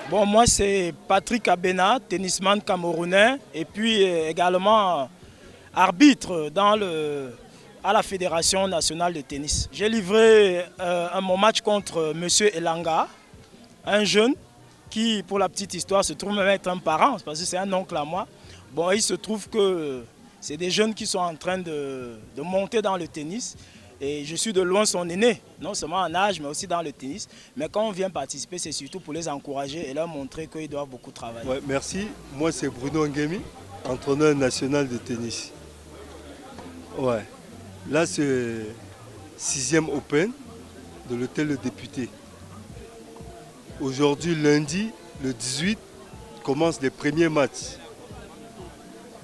Bon, moi c'est Patrick Abena, tennisman camerounais et puis également arbitre à la Fédération nationale de tennis. J'ai livré mon match contre M. Elanga, un jeune qui, pour la petite histoire, se trouve même être un parent, parce que c'est un oncle à moi. Bon, il se trouve que c'est des jeunes qui sont en train de monter dans le tennis. Et je suis de loin son aîné, non seulement en âge, mais aussi dans le tennis. Mais quand on vient participer, c'est surtout pour les encourager et leur montrer qu'ils doivent beaucoup travailler. Ouais, merci. Moi, c'est Bruno Nguemi, entraîneur national de tennis. Ouais. Là, c'est 6e Open de l'hôtel Le Député. Aujourd'hui, lundi, le 18, commencent les premiers matchs.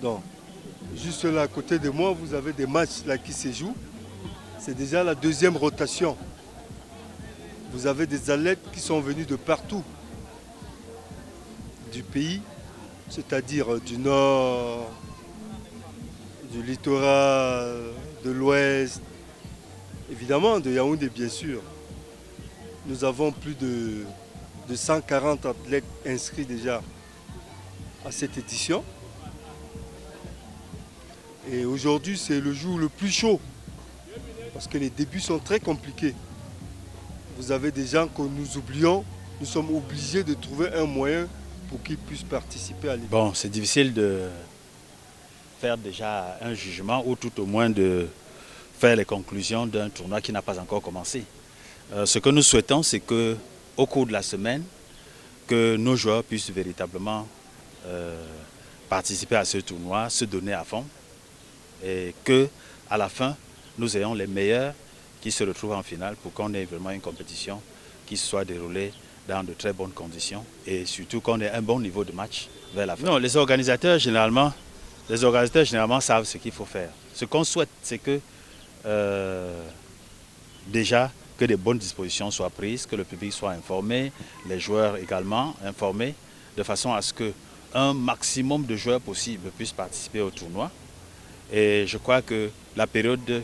Donc, juste là, à côté de moi, vous avez des matchs là qui se jouent. C'est déjà la 2e rotation. Vous avez des athlètes qui sont venus de partout du pays, c'est-à-dire du nord, du littoral, de l'ouest, évidemment de Yaoundé bien sûr. Nous avons plus de 140 athlètes inscrits déjà à cette édition. Et aujourd'hui, c'est le jour le plus chaud. Parce que les débuts sont très compliqués. Vous avez des gens que nous oublions, nous sommes obligés de trouver un moyen pour qu'ils puissent participer à l'édition. Bon, c'est difficile de faire déjà un jugement ou tout au moins de faire les conclusions d'un tournoi qui n'a pas encore commencé. Ce que nous souhaitons, c'est qu'au cours de la semaine, que nos joueurs puissent véritablement participer à ce tournoi, se donner à fond et qu'à la fin, nous ayons les meilleurs qui se retrouvent en finale pour qu'on ait vraiment une compétition qui soit déroulée dans de très bonnes conditions et surtout qu'on ait un bon niveau de match vers la fin. Non, les organisateurs généralement savent ce qu'il faut faire. Ce qu'on souhaite, c'est que déjà que des bonnes dispositions soient prises, que le public soit informé, les joueurs également informés, de façon à ce qu'un maximum de joueurs possibles puissent participer au tournoi. Et je crois que la période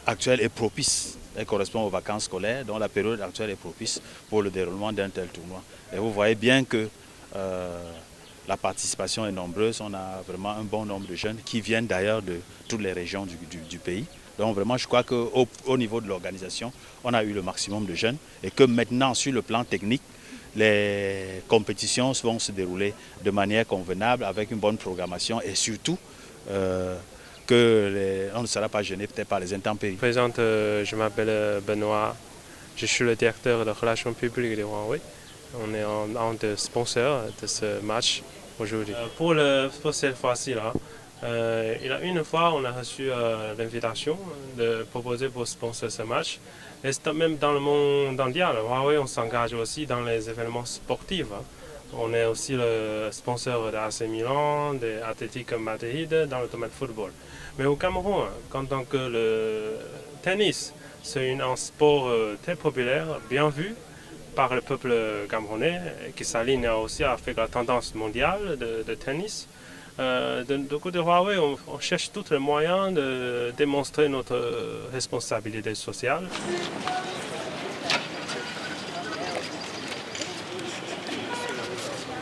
actuelle est propice. Elle correspond aux vacances scolaires, donc la période actuelle est propice pour le déroulement d'un tel tournoi. Et vous voyez bien que la participation est nombreuse. On a vraiment un bon nombre de jeunes qui viennent d'ailleurs de toutes les régions du pays. Donc vraiment, je crois qu'au niveau de l'organisation, on a eu le maximum de jeunes et que maintenant, sur le plan technique, les compétitions vont se dérouler de manière convenable, avec une bonne programmation et surtout on ne sera pas gêné peut-être par les intempéries. Je m'appelle Benoît, je suis le directeur de relations publiques de Huawei. On est un des sponsors de ce match aujourd'hui. Pour cette fois-ci, une fois, on a reçu l'invitation de proposer pour sponsor ce match. Et même dans le monde entier, Huawei, on s'engage aussi dans les événements sportifs. On est aussi le sponsor de AC Milan, de Athletic Madrid dans le domaine football. Mais au Cameroun, en tant que le tennis, c'est un sport très populaire, bien vu par le peuple camerounais, qui s'aligne aussi avec la tendance mondiale de tennis. Du côté de Huawei, on cherche tous les moyens de démontrer notre responsabilité sociale.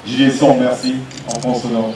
Gilles Son, merci, en France Nord.